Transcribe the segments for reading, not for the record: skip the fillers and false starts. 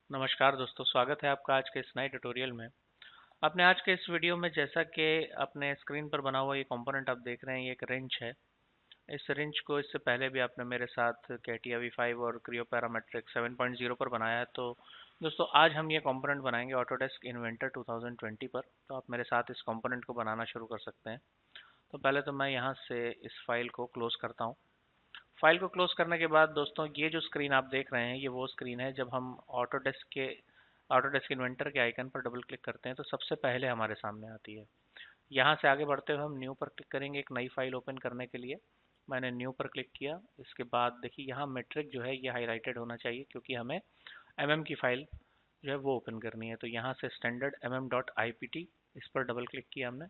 नमस्कार दोस्तों, स्वागत है आपका आज के इस नए ट्यूटोरियल में। आपने आज के इस वीडियो में जैसा कि अपने स्क्रीन पर बना हुआ ये कंपोनेंट आप देख रहे हैं, ये एक रिंच है। इस रिंच को इससे पहले भी आपने मेरे साथ कैटिया V5 और क्रियो पैरामेट्रिक 7.0 पर बनाया है। तो दोस्तों आज हम ये कंपोनेंट बनाएंगे ऑटोडेस्क इन्वेंटर 2020 पर। तो आप मेरे साथ इस कंपोनेंट को बनाना शुरू कर सकते हैं। तो पहले तो मैं यहाँ से इस फाइल को क्लोज करता हूँ। फाइल को क्लोज करने के बाद दोस्तों ये जो स्क्रीन आप देख रहे हैं ये वो स्क्रीन है जब हम ऑटोडेस्क इन्वेंटर के आइकन पर डबल क्लिक करते हैं तो सबसे पहले हमारे सामने आती है। यहाँ से आगे बढ़ते हुए हम न्यू पर क्लिक करेंगे एक नई फाइल ओपन करने के लिए। मैंने न्यू पर क्लिक किया। इसके बाद देखिए यहाँ मेट्रिक जो है ये हाईलाइटेड होना चाहिए क्योंकि हमें की फाइल जो है वो ओपन करनी है। तो यहाँ से स्टैंडर्ड mm.ipt इस पर डबल क्लिक किया हमने।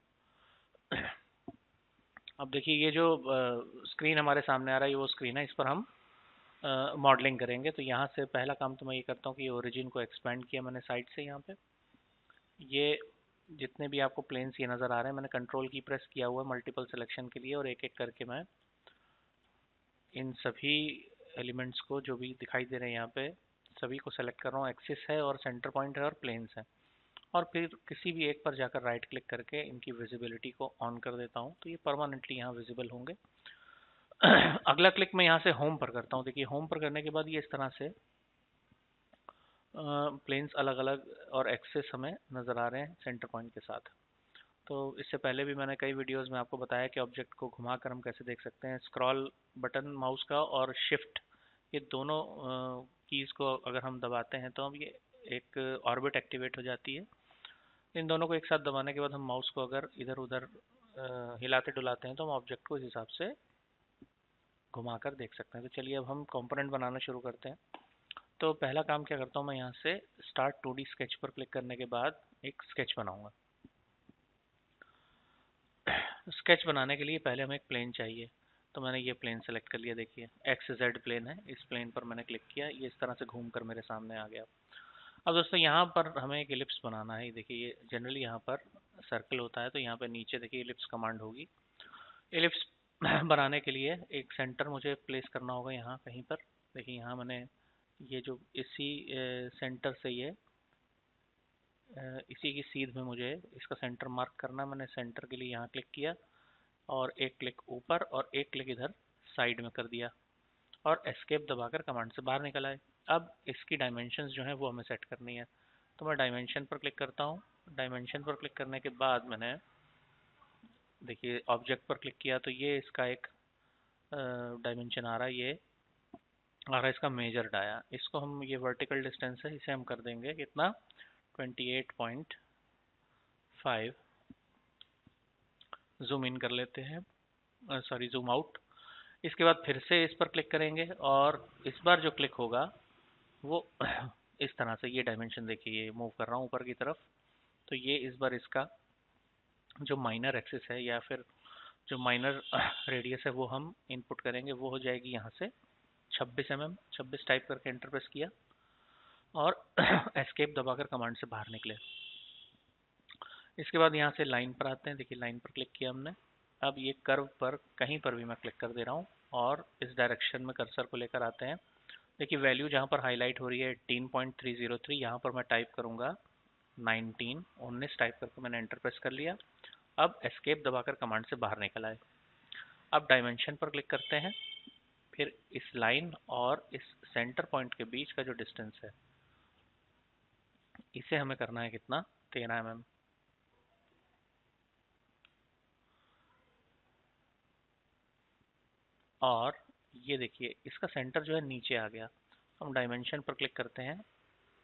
अब देखिए ये जो स्क्रीन हमारे सामने आ रहा है ये वो स्क्रीन है, इस पर हम मॉडलिंग करेंगे। तो यहाँ से पहला काम तो मैं ये करता हूँ कि ओरिजिन को एक्सपेंड किया मैंने साइड से। यहाँ पे ये जितने भी आपको प्लेन्स ये नज़र आ रहे हैं मैंने कंट्रोल की प्रेस किया हुआ है मल्टीपल सिलेक्शन के लिए, और एक एक करके मैं इन सभी एलिमेंट्स को जो भी दिखाई दे रहे हैं यहाँ पे सभी को सेलेक्ट कर रहा हूँ। एक्सिस है और सेंटर पॉइंट है और प्लेन्स है, और फिर किसी भी एक पर जाकर राइट क्लिक करके इनकी विजिबिलिटी को ऑन कर देता हूँ तो ये परमानेंटली यहाँ विजिबल होंगे। अगला क्लिक मैं यहाँ से होम पर करता हूँ। देखिए होम पर करने के बाद ये इस तरह से प्लेन्स अलग अलग और एक्सेस हमें नज़र आ रहे हैं सेंटर पॉइंट के साथ। तो इससे पहले भी मैंने कई वीडियोस में आपको बताया कि ऑब्जेक्ट को घुमाकर हम कैसे देख सकते हैं। स्क्रॉल बटन माउस का और शिफ्ट, ये दोनों कीज़ को अगर हम दबाते हैं तो हम ये एक ऑर्बिट एक्टिवेट हो जाती है। इन दोनों को एक साथ दबाने के बाद हम माउस को अगर इधर उधर हिलाते डुलाते हैं तो हम ऑब्जेक्ट को इस हिसाब से घुमाकर देख सकते हैं। तो चलिए अब हम कंपोनेंट बनाना शुरू करते हैं। तो पहला काम क्या करता हूँ मैं यहाँ से स्टार्ट 2D स्केच पर क्लिक करने के बाद एक स्केच बनाऊंगा। स्केच बनाने के लिए पहले हमें एक प्लेन चाहिए। तो मैंने ये प्लेन सेलेक्ट कर लिया। देखिए एक्स जेड प्लेन है, इस प्लेन पर मैंने क्लिक किया, ये इस तरह से घूम कर मेरे सामने आ गया। अब दोस्तों यहाँ पर हमें एक एलिप्स बनाना है। देखिए ये जनरली यहाँ पर सर्कल होता है, तो यहाँ पर नीचे देखिए एलिप्स कमांड होगी। एलिप्स बनाने के लिए एक सेंटर मुझे प्लेस करना होगा यहाँ कहीं पर। देखिए यहाँ मैंने ये जो इसी सेंटर से ये इसी की सीध में मुझे इसका सेंटर मार्क करना। मैंने सेंटर के लिए यहाँ क्लिक किया और एक क्लिक ऊपर और एक क्लिक इधर साइड में कर दिया और एस्केप दबाकर कमांड से बाहर निकल आए। अब इसकी डायमेंशंस जो है वो हमें सेट करनी है। तो मैं डायमेंशन पर क्लिक करता हूँ। डायमेंशन पर क्लिक करने के बाद मैंने देखिए ऑब्जेक्ट पर क्लिक किया तो ये इसका एक डायमेंशन आ रहा है, ये आ रहा है इसका मेजर डाया। इसको हम, ये वर्टिकल डिस्टेंस है, इसे हम कर देंगे कितना 28.5। जूम इन कर लेते हैं, सॉरी जूम आउट। इसके बाद फिर से इस पर क्लिक करेंगे और इस बार जो क्लिक होगा वो इस तरह से, ये डायमेंशन देखिए ये मूव कर रहा हूँ ऊपर की तरफ। तो ये इस बार इसका जो माइनर एक्सिस है या फिर जो माइनर रेडियस है वो हम इनपुट करेंगे। वो हो जाएगी यहाँ से 26 mm। 26 टाइप करके एंटर प्रेस किया और एस्केप दबाकर कमांड से बाहर निकले। इसके बाद यहाँ से लाइन पर आते हैं। देखिए लाइन पर क्लिक किया हमने। अब ये कर्व पर कहीं पर भी मैं क्लिक कर दे रहा हूँ और इस डायरेक्शन में कर्सर को लेकर आते हैं। देखिए वैल्यू जहाँ पर हाईलाइट हो रही है 18.303, यहाँ पर मैं टाइप करूँगा 19 टाइप करके मैंने एंटर प्रेस कर लिया। अब एस्केप दबाकर कमांड से बाहर निकल आए। अब डायमेंशन पर क्लिक करते हैं। फिर इस लाइन और इस सेंटर पॉइंट के बीच का जो डिस्टेंस है इसे हमें करना है कितना 13 mm। और ये देखिए इसका सेंटर जो है नीचे आ गया। हम डायमेंशन पर क्लिक करते हैं।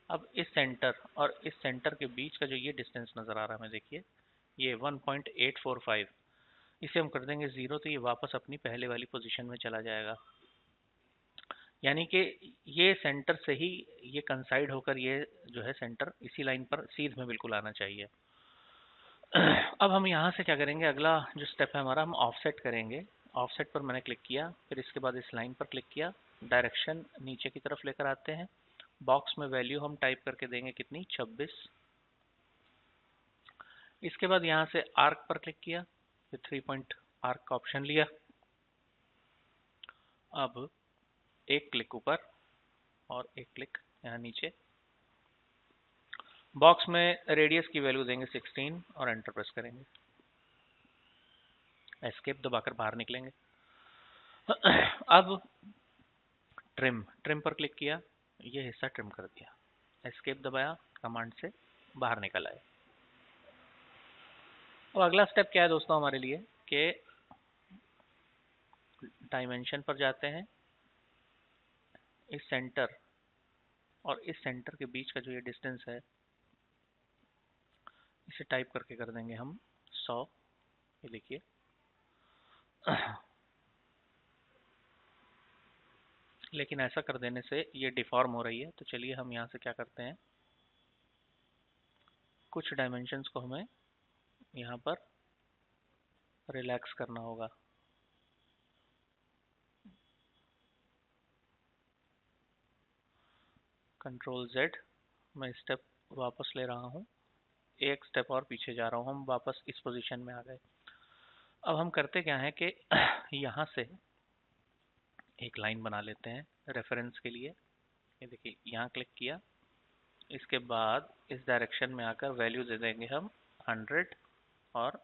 अब इस सेंटर और इस सेंटर के बीच का जो ये डिस्टेंस नज़र आ रहा है हमें, देखिए ये 1.845, इसे हम कर देंगे 0। तो ये वापस अपनी पहले वाली पोजीशन में चला जाएगा। यानी कि ये सेंटर से ही ये कंसाइड होकर ये जो है सेंटर इसी लाइन पर सीध में बिल्कुल आना चाहिए। अब हम यहाँ से क्या करेंगे, अगला जो स्टेप है हमारा, हम ऑफसेट करेंगे। ऑफसेट पर मैंने क्लिक किया, फिर इसके बाद इस लाइन पर क्लिक किया, डायरेक्शन नीचे की तरफ लेकर आते हैं। बॉक्स में वैल्यू हम टाइप करके देंगे कितनी 26। इसके बाद यहाँ से आर्क पर क्लिक किया, फिर 3 पॉइंट आर्क का ऑप्शन लिया। अब एक क्लिक ऊपर और एक क्लिक यहाँ नीचे, बॉक्स में रेडियस की वैल्यू देंगे 16 और एंटर प्रेस करेंगे। एस्केप दबाकर बाहर निकलेंगे। अब ट्रिम पर क्लिक किया, ये हिस्सा ट्रिम कर दिया। एस्केप दबाया, कमांड से बाहर निकल आए। अब अगला स्टेप क्या है दोस्तों हमारे लिए कि डायमेंशन पर जाते हैं। इस सेंटर और इस सेंटर के बीच का जो ये डिस्टेंस है, इसे टाइप करके कर देंगे हम 100। ये देखिए लेकिन ऐसा कर देने से ये डिफॉर्म हो रही है, तो चलिए हम यहाँ से क्या करते हैं, कुछ डायमेंशंस को हमें यहाँ पर रिलैक्स करना होगा। कंट्रोल Z, मैं स्टेप वापस ले रहा हूँ, एक स्टेप और पीछे जा रहा हूँ, हम वापस इस पोजीशन में आ गए। अब हम करते क्या है कि यहाँ से एक लाइन बना लेते हैं रेफरेंस के लिए। ये देखिए यहाँ क्लिक किया, इसके बाद इस डायरेक्शन में आकर वैल्यू दे देंगे हम 100 और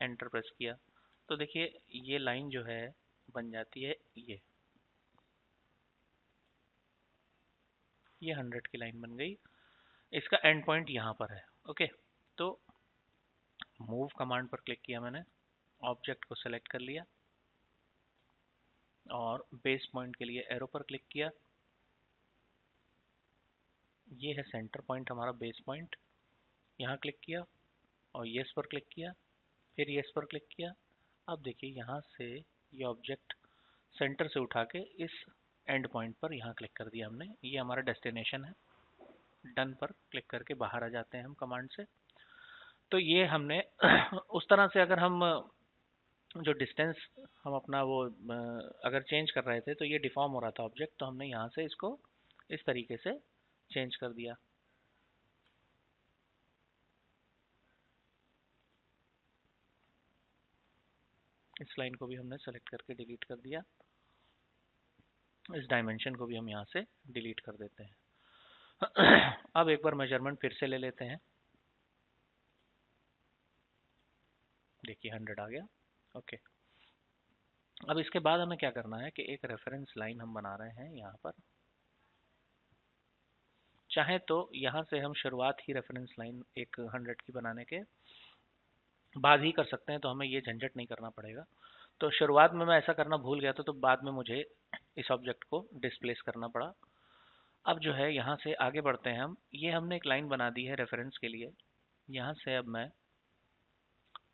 एंटर प्रेस किया, तो देखिए ये लाइन जो है बन जाती है ये 100 की लाइन बन गई। इसका एंड पॉइंट यहाँ पर है। ओके, तो मूव कमांड पर क्लिक किया मैंने, ऑब्जेक्ट को सेलेक्ट कर लिया और बेस पॉइंट के लिए एरो पर क्लिक किया। ये है सेंटर पॉइंट हमारा बेस पॉइंट। यहाँ क्लिक किया और येस पर क्लिक किया, फिर येस पर क्लिक किया। अब देखिए यहाँ से ये ऑब्जेक्ट सेंटर से उठा के इस एंड पॉइंट पर यहाँ क्लिक कर दिया हमने, ये हमारा डेस्टिनेशन है। डन पर क्लिक करके बाहर आ जाते हैं हम कमांड से। तो ये हमने उस तरह से अगर हम जो डिस्टेंस हम अपना वो अगर चेंज कर रहे थे तो ये डिफॉर्म हो रहा था ऑब्जेक्ट, तो हमने यहाँ से इसको इस तरीके से चेंज कर दिया। इस लाइन को भी हमने सेलेक्ट करके डिलीट कर दिया। इस डायमेंशन को भी हम यहाँ से डिलीट कर देते हैं। अब एक बार मेजरमेंट फिर से ले लेते हैं। देखिए 100 आ गया। ओके, अब इसके बाद हमें क्या करना है कि एक रेफरेंस लाइन हम बना रहे हैं यहाँ पर। चाहे तो यहाँ से हम शुरुआत ही रेफरेंस लाइन एक 100 की बनाने के बाद ही कर सकते हैं, तो हमें ये झंझट नहीं करना पड़ेगा। तो शुरुआत में मैं ऐसा करना भूल गया था, तो बाद में मुझे इस ऑब्जेक्ट को डिस्प्लेस करना पड़ा। अब जो है यहाँ से आगे बढ़ते हैं हम। ये हमने एक लाइन बना दी है रेफरेंस के लिए। यहाँ से अब मैं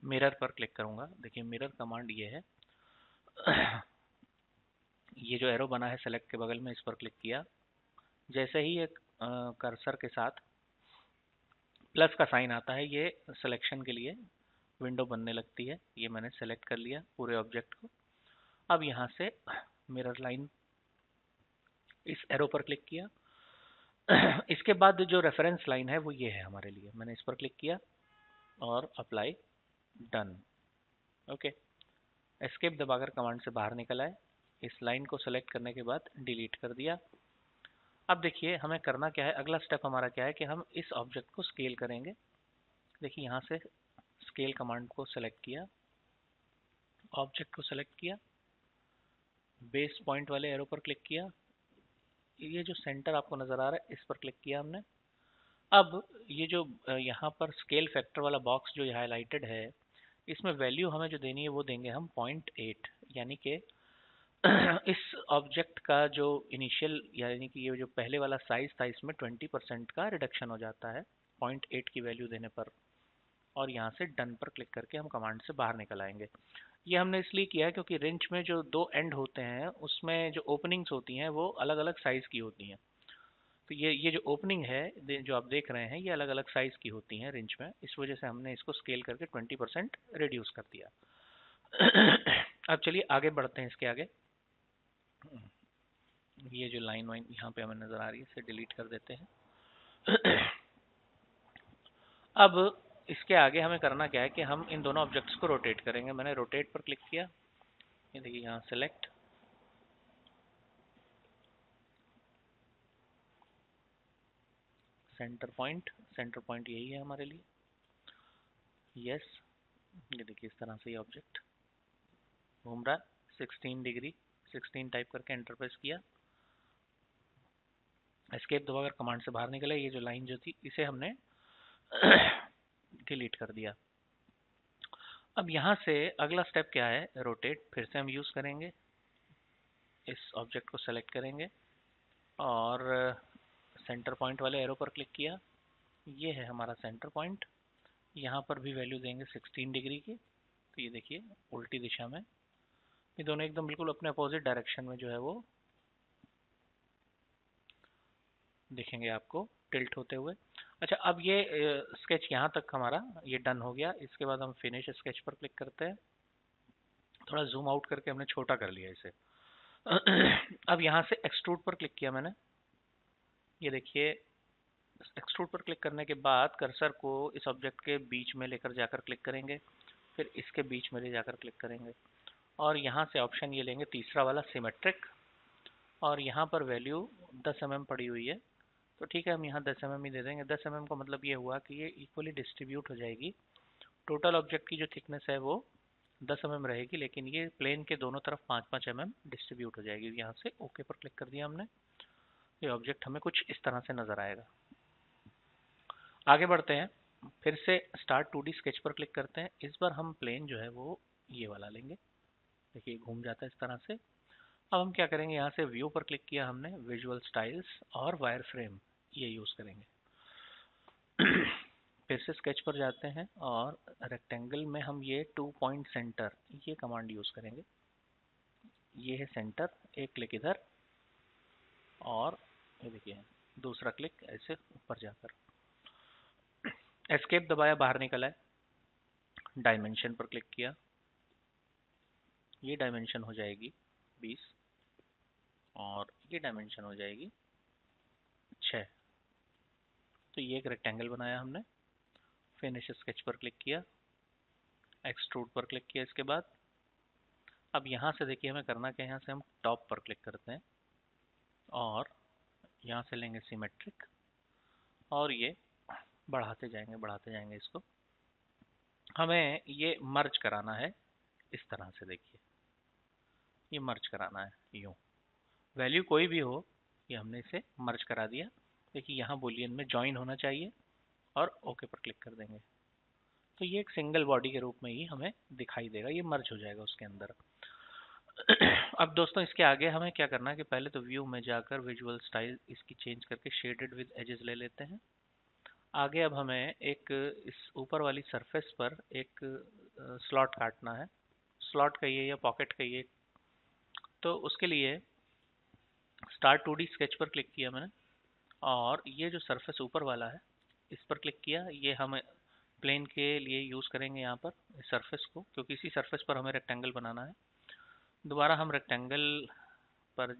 मिरर पर क्लिक करूँगा। देखिए मिरर कमांड ये है। ये जो एरो बना है सेलेक्ट के बगल में, इस पर क्लिक किया, जैसे ही एक कर्सर के साथ प्लस का साइन आता है, ये सिलेक्शन के लिए विंडो बनने लगती है। ये मैंने सेलेक्ट कर लिया पूरे ऑब्जेक्ट को। अब यहाँ से मिरर लाइन, इस एरो पर क्लिक किया। इसके बाद जो रेफरेंस लाइन है वो ये है हमारे लिए। मैंने इस पर क्लिक किया और अप्लाई, डन। ओके, एस्केप दबाकर कमांड से बाहर निकल आए। इस लाइन को सेलेक्ट करने के बाद डिलीट कर दिया। अब देखिए हमें करना क्या है, अगला स्टेप हमारा क्या है कि हम इस ऑब्जेक्ट को स्केल करेंगे। देखिए यहाँ से स्केल कमांड को सेलेक्ट किया, ऑब्जेक्ट को सेलेक्ट किया, बेस पॉइंट वाले एरो पर क्लिक किया, ये जो सेंटर आपको नजर आ रहा है इस पर क्लिक किया हमने। अब ये जो यहाँ पर स्केल फैक्टर वाला बॉक्स जो हाईलाइटेड है, इसमें वैल्यू हमें जो देनी है वो देंगे हम 0.8, यानी कि इस ऑब्जेक्ट का जो इनिशियल, यानी कि ये जो पहले वाला साइज था, इसमें 20% का रिडक्शन हो जाता है 0.8 की वैल्यू देने पर। और यहाँ से डन पर क्लिक करके हम कमांड से बाहर निकल आएंगे। ये हमने इसलिए किया है क्योंकि रेंच में जो दो एंड होते हैं उसमें जो ओपनिंग्स होती हैं वो अलग अलग साइज की होती हैं। तो ये जो ओपनिंग है जो आप देख रहे हैं ये अलग अलग साइज की होती हैं रेंच में, इस वजह से हमने इसको स्केल करके 20% रिड्यूस कर दिया। अब चलिए आगे बढ़ते हैं। इसके आगे ये जो लाइन वाइन यहाँ पे हमें नजर आ रही है इसे डिलीट कर देते हैं। अब इसके आगे हमें करना क्या है कि हम इन दोनों ऑब्जेक्ट्स को रोटेट करेंगे। मैंने रोटेट पर क्लिक किया, ये देखिए यहाँ सेलेक्ट, सेंटर पॉइंट यही है हमारे लिए। यस, ये देखिए इस तरह से ये ऑब्जेक्ट घूम रहा है 16 डिग्री। 16 टाइप करके एंटर प्रेस किया, एस्केप दबाकर कमांड से बाहर निकला। ये जो लाइन जो थी इसे हमने डिलीट कर दिया। अब यहाँ से अगला स्टेप क्या है, रोटेट। फिर से हम यूज़ करेंगे, इस ऑब्जेक्ट को सेलेक्ट करेंगे और सेंटर पॉइंट वाले एरो पर क्लिक किया। ये है हमारा सेंटर पॉइंट। यहाँ पर भी वैल्यू देंगे 16 डिग्री की। तो ये देखिए उल्टी दिशा में, ये दोनों एकदम बिल्कुल अपने अपोजिट डायरेक्शन में जो है वो दिखेंगे आपको टिल्ट होते हुए। अच्छा, अब ये स्केच यहाँ तक हमारा ये डन हो गया। इसके बाद हम फिनिश स्केच पर क्लिक करते हैं। थोड़ा जूम आउट करके हमने छोटा कर लिया इसे। अब यहाँ से एक्सट्रूड पर क्लिक किया मैंने। ये देखिए एक्सट्रूड पर क्लिक करने के बाद कर्सर को इस ऑब्जेक्ट के बीच में लेकर जाकर क्लिक करेंगे, फिर इसके बीच में ले जाकर क्लिक करेंगे और यहाँ से ऑप्शन ये लेंगे तीसरा वाला सिमेट्रिक। और यहाँ पर वैल्यू 10 mm पड़ी हुई है, तो ठीक है हम यहाँ 10 mm ही दे देंगे। 10 mm का मतलब ये हुआ कि ये इक्वली डिस्ट्रीब्यूट हो जाएगी। टोटल ऑब्जेक्ट की जो थिकनेस है वो 10 mm रहेगी, लेकिन ये प्लेन के दोनों तरफ 5-5 mm डिस्ट्रीब्यूट हो जाएगी। यहाँ से ओके पर क्लिक कर दिया हमने। ये ऑब्जेक्ट हमें कुछ इस तरह से नजर आएगा। आगे बढ़ते हैं, फिर से स्टार्ट 2D स्केच पर क्लिक करते हैं। इस बार हम प्लेन जो है वो ये वाला लेंगे। देखिए घूम जाता है इस तरह से। अब हम क्या करेंगे, यहाँ से व्यू पर क्लिक किया हमने, विजुअल स्टाइल्स और वायर फ्रेम ये यूज करेंगे। फिर से स्केच पर जाते हैं और रेक्टेंगल में हम ये 2 पॉइंट सेंटर ये कमांड यूज करेंगे। ये है सेंटर, एक क्लिक इधर और ये देखिए दूसरा क्लिक ऐसे ऊपर जाकर। एस्केप दबाया, बाहर निकला है। डायमेंशन पर क्लिक किया, ये डायमेंशन हो जाएगी 20 और ये डायमेंशन हो जाएगी 6। तो ये एक रेक्टेंगल बनाया हमने। फिनिश स्केच पर क्लिक किया, एक्सट्रूड पर क्लिक किया। इसके बाद अब यहाँ से देखिए हमें करना क्या है, यहाँ से हम टॉप पर क्लिक करते हैं और यहाँ से लेंगे सिमेट्रिक और ये बढ़ाते जाएंगे इसको। हमें ये मर्ज कराना है इस तरह से। देखिए ये मर्ज कराना है यूं, वैल्यू कोई भी हो, ये हमने इसे मर्ज करा दिया। देखिए यहाँ बूलियन में ज्वाइन होना चाहिए और ओके पर क्लिक कर देंगे। तो ये एक सिंगल बॉडी के रूप में ही हमें दिखाई देगा, ये मर्ज हो जाएगा उसके अंदर। अब दोस्तों इसके आगे हमें क्या करना है कि पहले तो व्यू में जाकर विजुअल स्टाइल इसकी चेंज करके शेडेड विद एजेस ले लेते हैं। आगे अब हमें एक इस ऊपर वाली सरफेस पर एक स्लॉट काटना है। स्लॉट कहिए या पॉकेट कहिए। तो उसके लिए स्टार्ट 2D स्केच पर क्लिक किया मैंने और ये जो सरफेस ऊपर वाला है इस पर क्लिक किया। ये हम प्लेन के लिए यूज़ करेंगे यहाँ पर इस सरफेस को, क्योंकि इसी सरफेस पर हमें रेक्टेंगल बनाना है। दोबारा हम रेक्टेंगल पर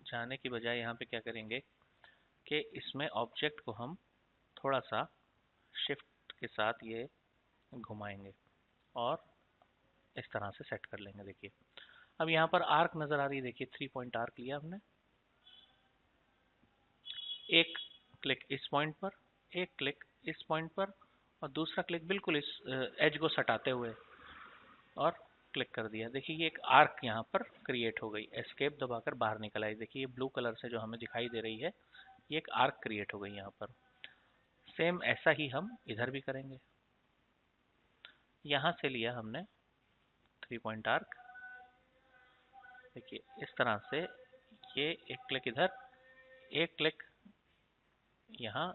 जाने की बजाय यहाँ पे क्या करेंगे कि इसमें ऑब्जेक्ट को हम थोड़ा सा शिफ्ट के साथ ये घुमाएंगे और इस तरह से सेट कर लेंगे। देखिए अब यहाँ पर आर्क नज़र आ रही है। देखिए 3 पॉइंट आर्क लिया हमने, एक क्लिक इस पॉइंट पर, एक क्लिक इस पॉइंट पर और दूसरा क्लिक बिल्कुल इस एज को सटाते हुए और क्लिक कर दिया। देखिए ये एक आर्क यहाँ पर क्रिएट हो गई। एस्केप दबाकर बाहर निकल आई। देखिए ये ब्लू कलर से जो हमें दिखाई दे रही है, ये एक आर्क क्रिएट हो गई यहाँ पर। सेम ऐसा ही हम इधर भी करेंगे। यहाँ से लिया हमने 3 पॉइंट आर्क। देखिए इस तरह से ये एक क्लिक इधर, एक क्लिक यहाँ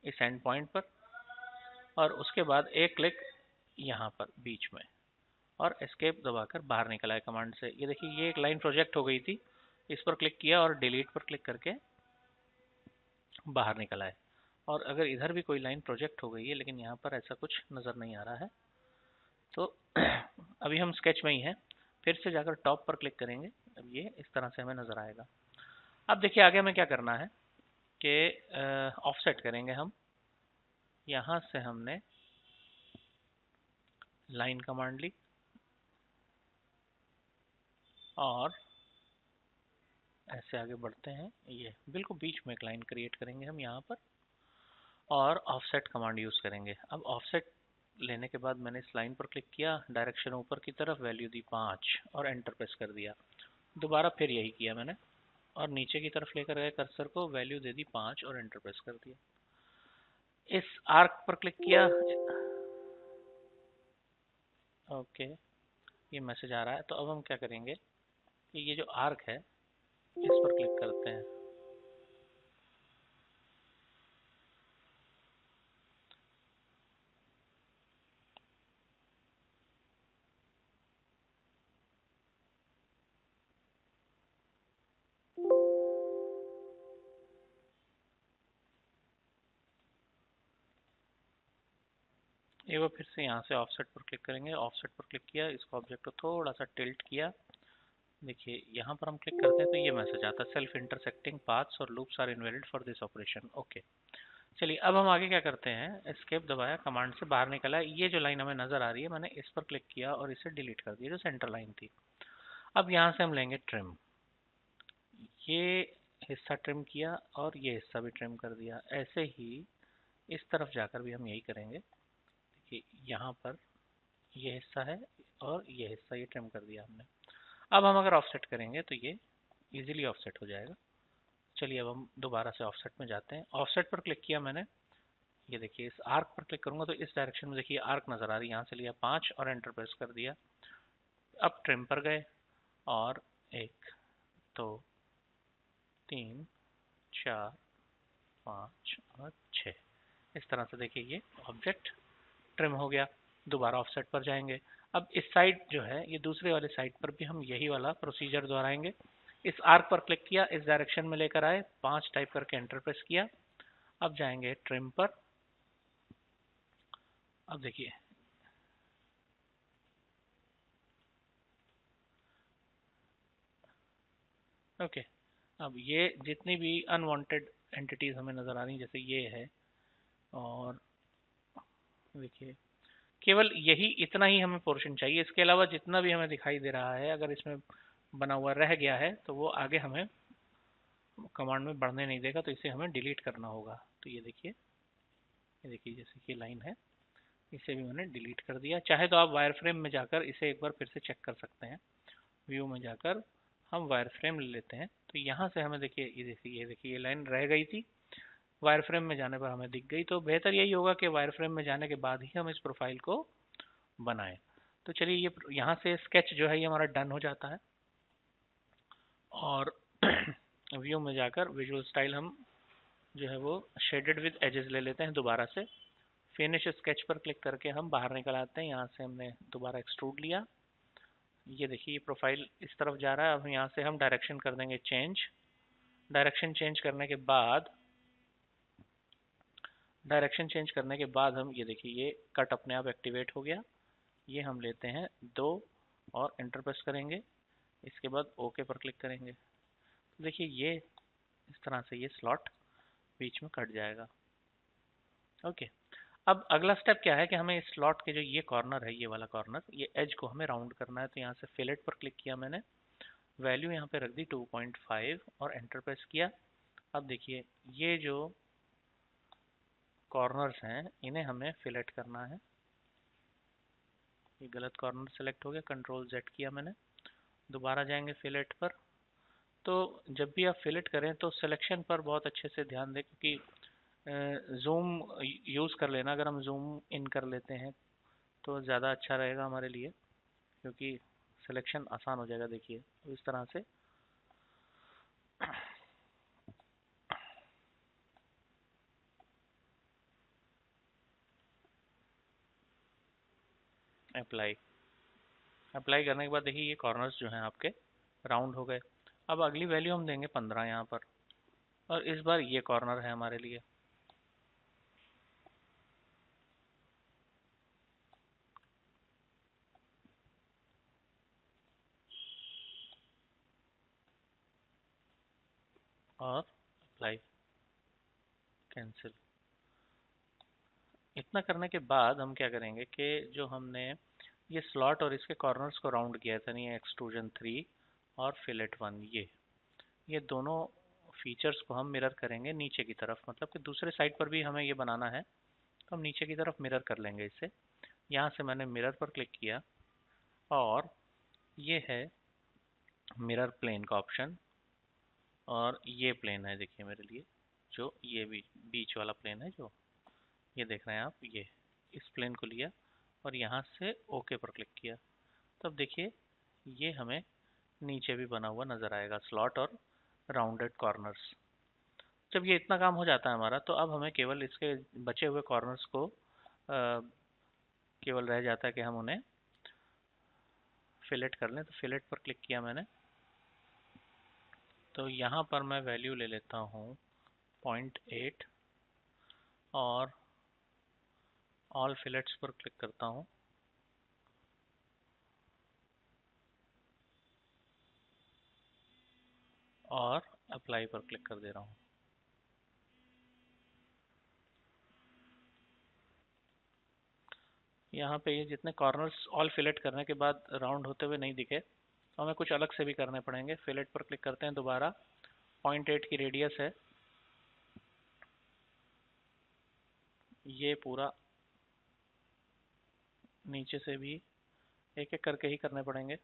इस एंड पॉइंट पर और उसके बाद एक क्लिक यहाँ पर बीच में और एस्केप दबाकर बाहर निकला है कमांड से। ये देखिए ये एक लाइन प्रोजेक्ट हो गई थी, इस पर क्लिक किया और डिलीट पर क्लिक करके बाहर निकला है। और अगर इधर भी कोई लाइन प्रोजेक्ट हो गई है, लेकिन यहाँ पर ऐसा कुछ नज़र नहीं आ रहा है। तो अभी हम स्केच में ही हैं, फिर से जाकर टॉप पर क्लिक करेंगे। अब ये इस तरह से हमें नज़र आएगा। अब देखिए आगे हमें क्या करना है कि ऑफसेट करेंगे हम। यहाँ से हमने लाइन कमांड ली और ऐसे आगे बढ़ते हैं। ये बिल्कुल बीच में एक लाइन क्रिएट करेंगे हम यहाँ पर और ऑफसेट कमांड यूज़ करेंगे। अब ऑफसेट लेने के बाद मैंने इस लाइन पर क्लिक किया, डायरेक्शन ऊपर की तरफ, वैल्यू दी 5 और एंटर प्रेस कर दिया। दोबारा फिर यही किया मैंने और नीचे की तरफ लेकर गए कर्सर को, वैल्यू दे दी 5 और एंटर प्रेस कर दिया। इस आर्क पर क्लिक किया, ओके, ये मैसेज आ रहा है। तो अब हम क्या करेंगे कि ये जो आर्क है इस पर क्लिक करते हैं। एक बार फिर से यहाँ से ऑफसेट पर क्लिक करेंगे, ऑफसेट पर क्लिक किया, इसको ऑब्जेक्ट को थोड़ा सा टिल्ट किया। देखिए यहाँ पर हम क्लिक करते हैं तो ये मैसेज आता है, self intersecting paths or loops are invalid for this operation. Okay, चलिए अब हम आगे क्या करते हैं, एस्केप दबाया, कमांड से बाहर निकला। ये जो लाइन हमें नजर आ रही है, मैंने इस पर क्लिक किया और इसे डिलीट कर दिया, जो सेंटर लाइन थी। अब यहाँ से हम लेंगे ट्रिम, ये हिस्सा ट्रिम किया और ये हिस्सा भी ट्रिम कर दिया। ऐसे ही इस तरफ जाकर भी हम यही करेंगे कि यहाँ पर ये हिस्सा है और ये हिस्सा ये ट्रिम कर दिया हमने। अब हम अगर ऑफसेट करेंगे तो ये इजीली ऑफसेट हो जाएगा। चलिए अब हम दोबारा से ऑफसेट में जाते हैं। ऑफसेट पर क्लिक किया मैंने, ये देखिए इस आर्क पर क्लिक करूंगा तो इस डायरेक्शन में देखिए आर्क नजर आ रही है। यहाँ से लिया 5 और एंटर प्रेस कर दिया। अब ट्रिम पर गए और 1 2 3 4 5 और 6, इस तरह से देखिए ये ऑब्जेक्ट ट्रिम हो गया। दोबारा ऑफसेट पर जाएंगे। अब इस साइड जो है, ये दूसरे वाले साइड पर भी हम यही वाला प्रोसीजर दोहराएंगे। इस आर्क पर क्लिक किया, इस डायरेक्शन में लेकर आए, 5 टाइप करके एंटर प्रेस किया। अब जाएंगे ट्रिम पर। अब देखिए ओके, अब ये जितनी भी अनवांटेड एंटिटीज हमें नजर आ रही हैं, जैसे ये है, और देखिए केवल यही इतना ही हमें पोर्शन चाहिए। इसके अलावा जितना भी हमें दिखाई दे रहा है, अगर इसमें बना हुआ रह गया है तो वो आगे हमें कमांड में बढ़ने नहीं देगा, तो इसे हमें डिलीट करना होगा। तो ये देखिए जैसे कि लाइन है, इसे भी मैंने डिलीट कर दिया। चाहे तो आप वायर फ्रेम में जाकर इसे एक बार फिर से चेक कर सकते हैं। व्यू में जाकर हम वायर फ्रेम ले लेते हैं, तो यहाँ से हमें देखिए, ये लाइन रह गई थी, वायर फ्रेम में जाने पर हमें दिख गई। तो बेहतर यही होगा कि वायर फ्रेम में जाने के बाद ही हम इस प्रोफाइल को बनाएं। तो चलिए ये यहाँ से स्केच जो है ये हमारा डन हो जाता है। और व्यू में जाकर विजुअल स्टाइल हम जो है वो शेडेड विद एजेस ले लेते हैं दोबारा से। फिनिश स्केच पर क्लिक करके हम बाहर निकल आते हैं। यहाँ से हमने दोबारा एक्सट्रूड लिया, ये देखिए प्रोफाइल इस तरफ जा रहा है। अब यहाँ से हम डायरेक्शन कर देंगे चेंज। डायरेक्शन चेंज करने के बाद हम ये देखिए ये कट अपने आप एक्टिवेट हो गया। ये हम लेते हैं 2 और एंटर प्रेस करेंगे। इसके बाद ओके पर क्लिक करेंगे। देखिए ये इस तरह से ये स्लॉट बीच में कट जाएगा। ओके, अब अगला स्टेप क्या है कि हमें इस स्लॉट के जो ये कॉर्नर है, ये वाला कॉर्नर, ये एज को हमें राउंड करना है। तो यहाँ से फिलेट पर क्लिक किया मैंने, वैल्यू यहाँ पे रख दी 2.5 और एंटर प्रेस किया। अब देखिए ये जो कॉर्नर्स हैं इन्हें हमें फिलेट करना है। ये गलत कॉर्नर सेलेक्ट हो गया, कंट्रोल जेड किया मैंने। दोबारा जाएंगे फिलेट पर। तो जब भी आप फिलेट करें तो सिलेक्शन पर बहुत अच्छे से ध्यान दें, क्योंकि जूम यूज़ कर लेना। अगर हम जूम इन कर लेते हैं तो ज़्यादा अच्छा रहेगा हमारे लिए, क्योंकि सिलेक्शन आसान हो जाएगा। देखिए तो इस तरह से अप्लाई करने के बाद देखिए ये कॉर्नर्स जो हैं आपके राउंड हो गए। अब अगली वैल्यू हम देंगे 15 यहाँ पर, और इस बार ये कॉर्नर है हमारे लिए। और अप्लाई, कैंसिल। इतना करने के बाद हम क्या करेंगे कि जो हमने ये स्लॉट और इसके कॉर्नर्स को राउंड किया था, नहीं एक्सट्रूजन 3 और फिलेट 1, ये दोनों फीचर्स को हम मिरर करेंगे नीचे की तरफ, मतलब कि दूसरे साइड पर भी हमें ये बनाना है तो हम नीचे की तरफ मिरर कर लेंगे इसे। यहाँ से मैंने मिरर पर क्लिक किया और ये है मिरर प्लेन का ऑप्शन, और ये प्लेन है देखिए मेरे लिए, जो ये बीच वाला प्लेन है, जो ये देख रहे हैं आप, ये इस प्लेन को लिया और यहाँ से ओके पर क्लिक किया। तो अब देखिए ये हमें नीचे भी बना हुआ नज़र आएगा, स्लॉट और राउंडेड कॉर्नर्स। जब ये इतना काम हो जाता है हमारा, तो अब हमें केवल इसके बचे हुए कॉर्नर्स को केवल रह जाता है कि हम उन्हें फिलेट कर लें। तो फिलेट पर क्लिक किया मैंने, तो यहाँ पर मैं वैल्यू ले लेता हूँ 0.8 और ऑल फिलेट्स पर क्लिक करता हूँ और अप्लाई पर क्लिक कर दे रहा हूँ। यहाँ पे ये जितने कॉर्नर्स ऑल फिलेट करने के बाद राउंड होते हुए नहीं दिखे, तो हमें कुछ अलग से भी करने पड़ेंगे। फिलेट पर क्लिक करते हैं दोबारा, 0.8 की रेडियस है, ये पूरा नीचे से भी एक एक करके ही करने पड़ेंगे।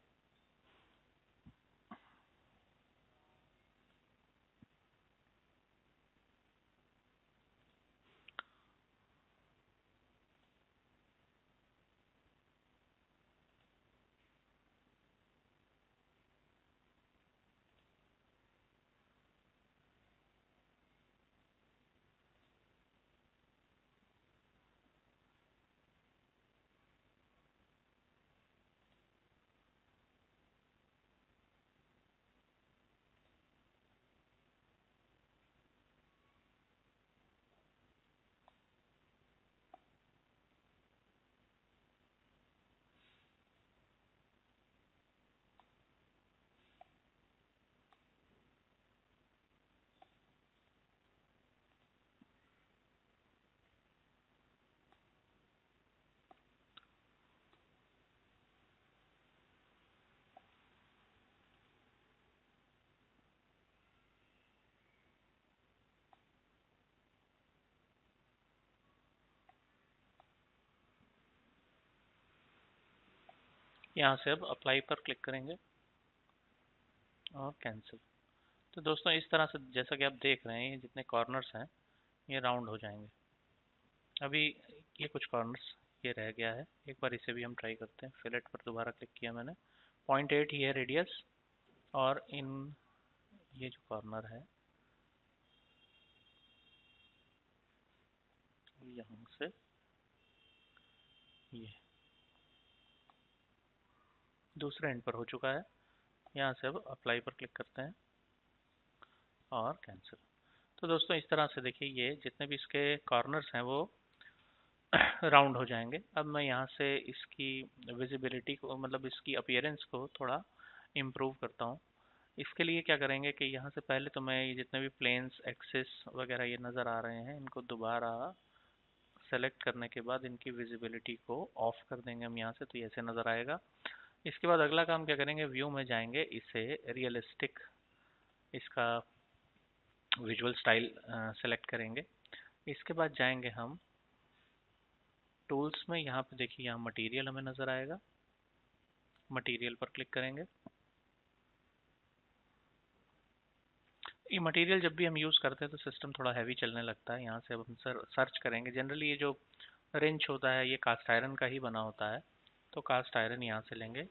यहाँ से अब अप्लाई पर क्लिक करेंगे और कैंसिल। तो दोस्तों इस तरह से जैसा कि आप देख रहे हैं, ये जितने कॉर्नर्स हैं ये राउंड हो जाएंगे। अभी ये कुछ कॉर्नर्स ये रह गया है, एक बार इसे भी हम ट्राई करते हैं। फिलेट पर दोबारा क्लिक किया मैंने, 0.8 ही है रेडियस, और इन ये जो कॉर्नर है यहाँ से ये दूसरे एंड पर हो चुका है। यहाँ से अब अप्लाई पर क्लिक करते हैं और कैंसिल। तो दोस्तों इस तरह से देखिए ये जितने भी इसके कॉर्नर्स हैं वो राउंड हो जाएंगे। अब मैं यहाँ से इसकी विजिबिलिटी को, मतलब इसकी अपीयरेंस को थोड़ा इम्प्रूव करता हूँ। इसके लिए क्या करेंगे कि यहाँ से पहले तो मैं ये जितने भी प्लेन्स, एक्सिस वगैरह ये नज़र आ रहे हैं, इनको दोबारा सेलेक्ट करने के बाद इनकी विजिबिलिटी को ऑफ कर देंगे हम यहाँ से, तो ये ऐसे नज़र आएगा। इसके बाद अगला काम क्या करेंगे, व्यू में जाएंगे, इसे रियलिस्टिक इसका विजुअल स्टाइल सेलेक्ट करेंगे। इसके बाद जाएंगे हम टूल्स में, यहाँ पे देखिए यहाँ मटेरियल हमें नज़र आएगा, मटेरियल पर क्लिक करेंगे। ये मटेरियल जब भी हम यूज़ करते हैं तो सिस्टम थोड़ा हैवी चलने लगता है। यहाँ से अब हम सर्च करेंगे। जनरली ये जो रेंच होता है ये कास्ट आयरन का ही बना होता है, तो कास्ट आयरन यहाँ से लेंगे।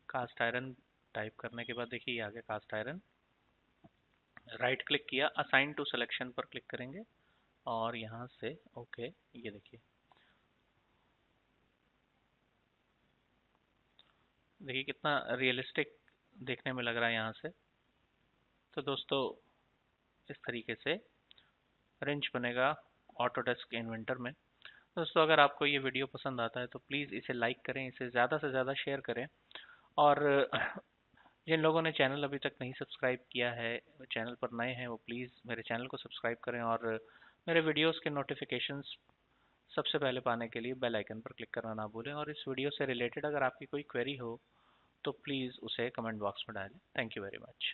कास्ट आयरन टाइप करने के बाद देखिए ये आ गया कास्ट आयरन। राइट क्लिक किया, असाइन टू सिलेक्शन पर क्लिक करेंगे और यहाँ से ओके, ये देखिए देखिए कितना रियलिस्टिक देखने में लग रहा है यहाँ से। तो दोस्तों इस तरीके से रेंच बनेगा ऑटोडेस्क इन्वेंटर में। दोस्तों अगर आपको ये वीडियो पसंद आता है तो प्लीज़ इसे लाइक करें, इसे ज़्यादा से ज़्यादा शेयर करें, और जिन लोगों ने चैनल अभी तक नहीं सब्सक्राइब किया है, चैनल पर नए हैं, वो प्लीज़ मेरे चैनल को सब्सक्राइब करें और मेरे वीडियोस के नोटिफिकेशंस सबसे पहले पाने के लिए बेल आइकन पर क्लिक करना ना भूलें। और इस वीडियो से रिलेटेड अगर आपकी कोई क्वेरी हो तो प्लीज़ उसे कमेंट बॉक्स में डालें। Thank you very much.